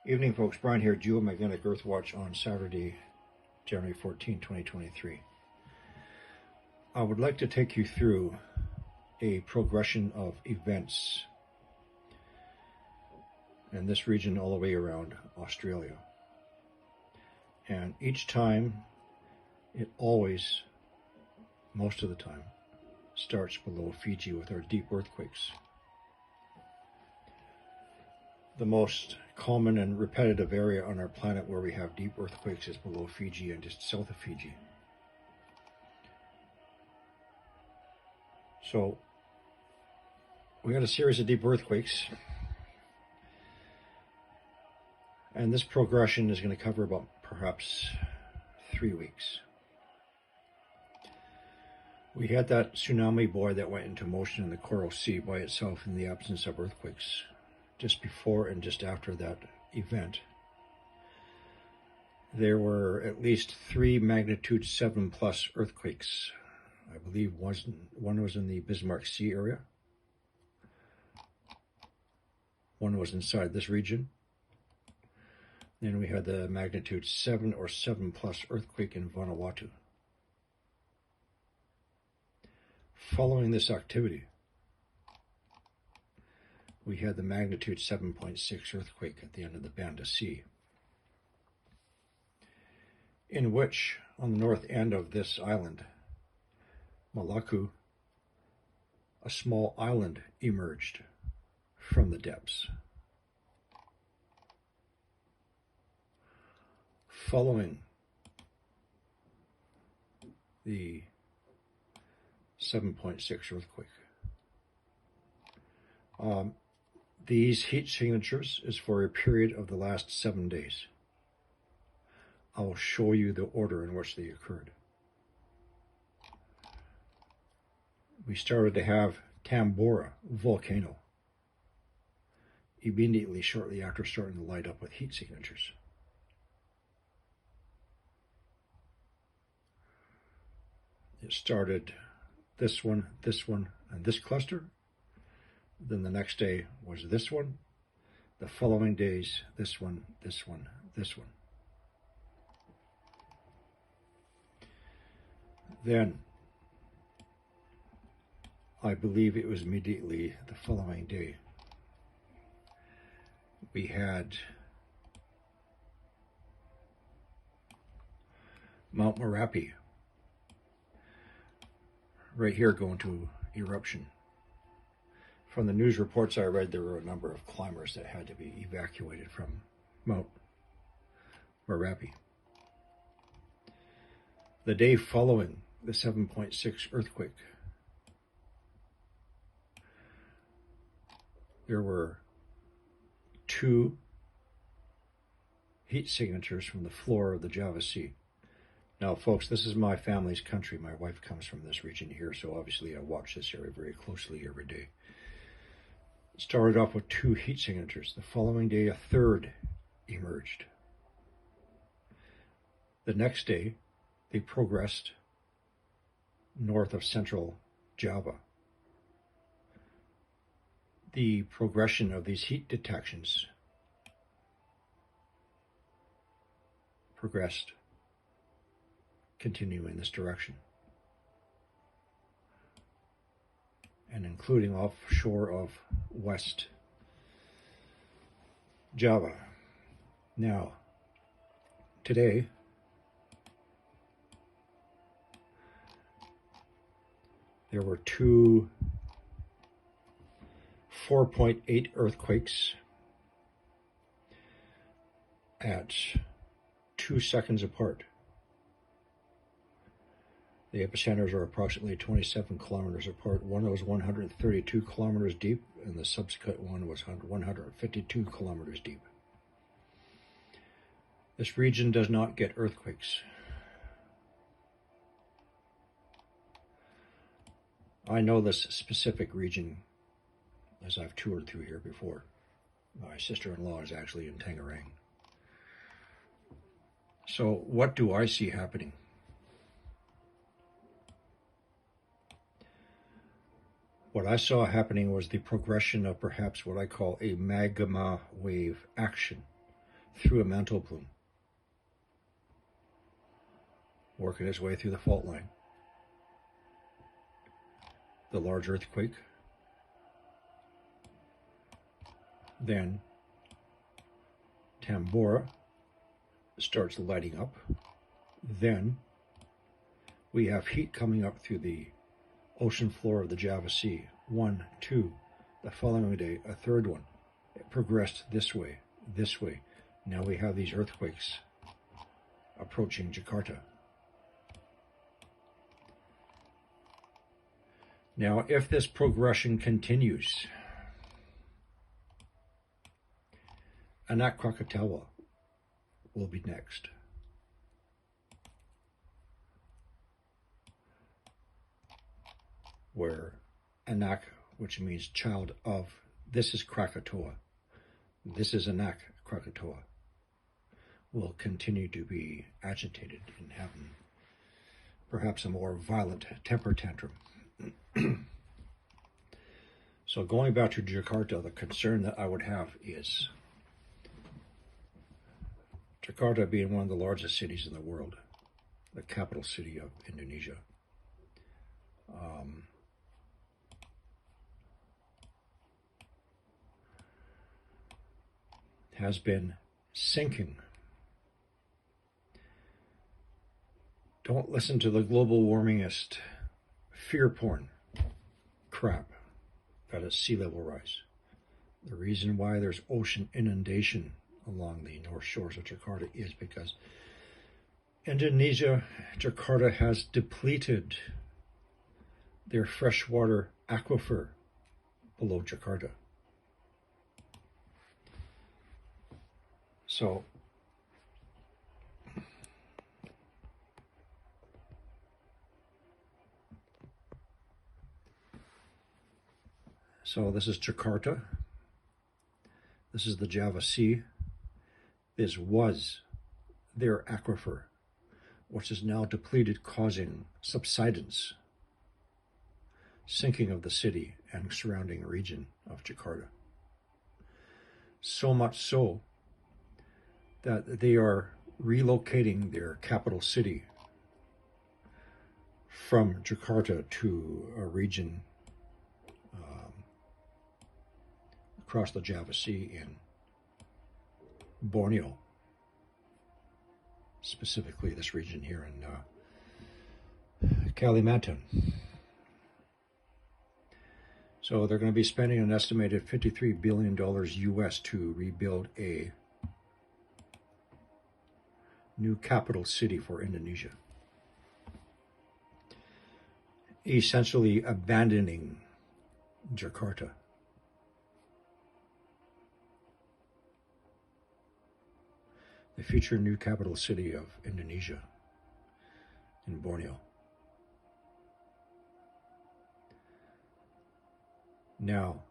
Evening, folks. Brian here, Geomagnetic Earth Watch on Saturday, January 14, 2023. I would like to take you through a progression of events in this region all the way around Australia. And each time, it always, most of the time, starts below Fiji with our deep earthquakes. The most common and repetitive area on our planet where we have deep earthquakes is below Fiji and just south of Fiji. So we had a series of deep earthquakes, and this progression is going to cover about perhaps 3 weeks. We had that tsunami buoy that went into motion in the Coral Sea by itself in the absence of earthquakes. Just before and just after that event, there were at least 3 magnitude 7+ earthquakes. I believe one was in the Bismarck Sea area. One was inside this region. Then we had the magnitude 7 or 7+ earthquake in Vanuatu. Following this activity, we had the magnitude 7.6 earthquake at the end of the Banda Sea, in which, on the north end of this island, Molucca, a small island emerged from the depths. Following the 7.6 earthquake. These heat signatures is for a period of the last 7 days. I will show you the order in which they occurred. We started to have Tambora volcano immediately shortly after starting to light up with heat signatures. It started this one, and this cluster. Then the next day was this one. The following days, this one, this one, this one. Then, I believe it was immediately the following day, we had Mount Merapi right here going to eruption. From the news reports I read, there were a number of climbers that had to be evacuated from Mount Merapi. The day following the 7.6 earthquake, there were 2 heat signatures from the floor of the Java Sea. Now, folks, this is my family's country. My wife comes from this region here, so obviously I watch this area very closely every day. Started off with 2 heat signatures. The following day, a 3rd emerged. The next day, they progressed north of central Java. The progression of these heat detections progressed, continuing in this direction, and including offshore of West Java. Now, today, there were 2 4.8 earthquakes at 2 seconds apart. The epicenters are approximately 27 kilometers apart. One was 132 kilometers deep, and the subsequent one was 152 kilometers deep. This region does not get earthquakes. I know this specific region as I've toured through here before. My sister-in-law is actually in Tangerang. So what do I see happening? What I saw happening was the progression of perhaps what I call a magma wave action through a mantle plume, working its way through the fault line. The large earthquake, then Tambora starts lighting up. Then we have heat coming up through the ocean floor of the Java Sea. 1, 2, the following day, a third one. It progressed this way, this way. Now we have these earthquakes approaching Jakarta. Now, if this progression continues, Anak Krakatau will be next. Where Anak, which means child of, this is Krakatoa, this is Anak Krakatoa, will continue to be agitated and have perhaps a more violent temper tantrum. So going back to Jakarta, the concern that I would have is Jakarta being one of the largest cities in the world, the capital city of Indonesia. Has been sinking. Don't listen to the global warmingist fear porn crap that is sea level rise. The reason why there's ocean inundation along the north shores of Jakarta is because Indonesia, Jakarta has depleted their freshwater aquifer below Jakarta. So this is Jakarta. This is the Java Sea. This was their aquifer, which is now depleted, causing subsidence, sinking of the city and surrounding region of Jakarta. So much so that they are relocating their capital city from Jakarta to a region across the Java Sea in Borneo, specifically this region here in Kalimantan. So they're going to be spending an estimated $53 billion US to rebuild a new capital city for Indonesia, essentially abandoning Jakarta. The future new capital city of Indonesia in Borneo. Now,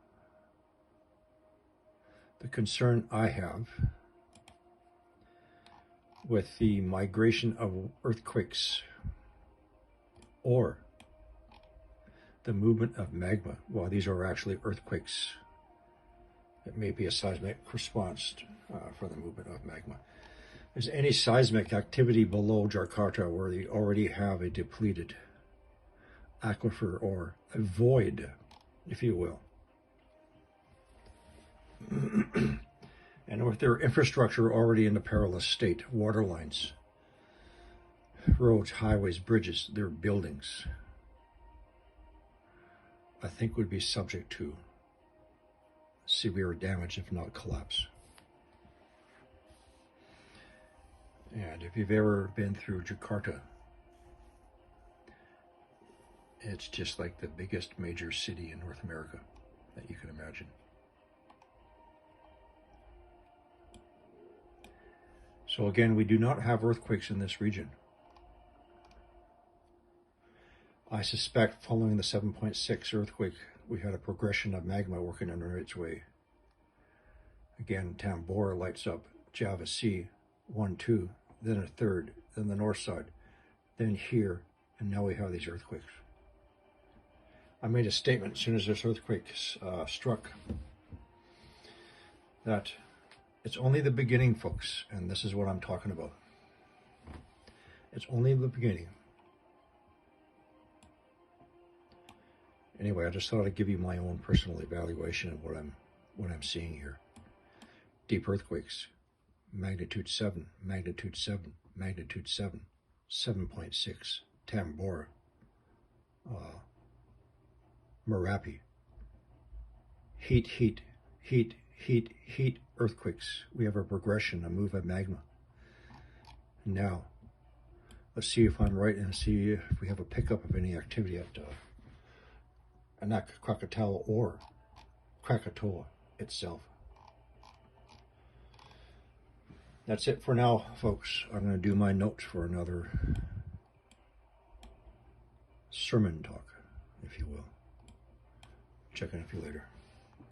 the concern I have with the migration of earthquakes or the movement of magma, well, these are actually earthquakes. It may be a seismic response for the movement of magma. There's any seismic activity below Jakarta where they already have a depleted aquifer or a void, if you will. And with their infrastructure already in a perilous state, water lines, roads, highways, bridges, their buildings, I think would be subject to severe damage, if not collapse. And if you've ever been through Jakarta, it's just like the biggest major city in North America that you can imagine. So again, we do not have earthquakes in this region. I suspect following the 7.6 earthquake, we had a progression of magma working under its way. Again, Tambora lights up, Java Sea, 1, 2, then a third, then the north side, then here, and now we have these earthquakes. I made a statement as soon as this earthquake struck that It's only the beginning, folks, and this is what I'm talking about. It's only the beginning. Anyway, I just thought I'd give you my own personal evaluation of what I'm seeing here. Deep earthquakes, magnitude 7, magnitude 7, magnitude 7, 7.6, Tambora, Merapi. Heat earthquakes. We have a progression, a move of magma. Now, let's see if I'm right and see if we have a pickup of any activity at Anak Krakatau or Krakatoa itself. That's it for now, folks. I'm going to do my notes for another sermon talk, if you will. Check in with you later.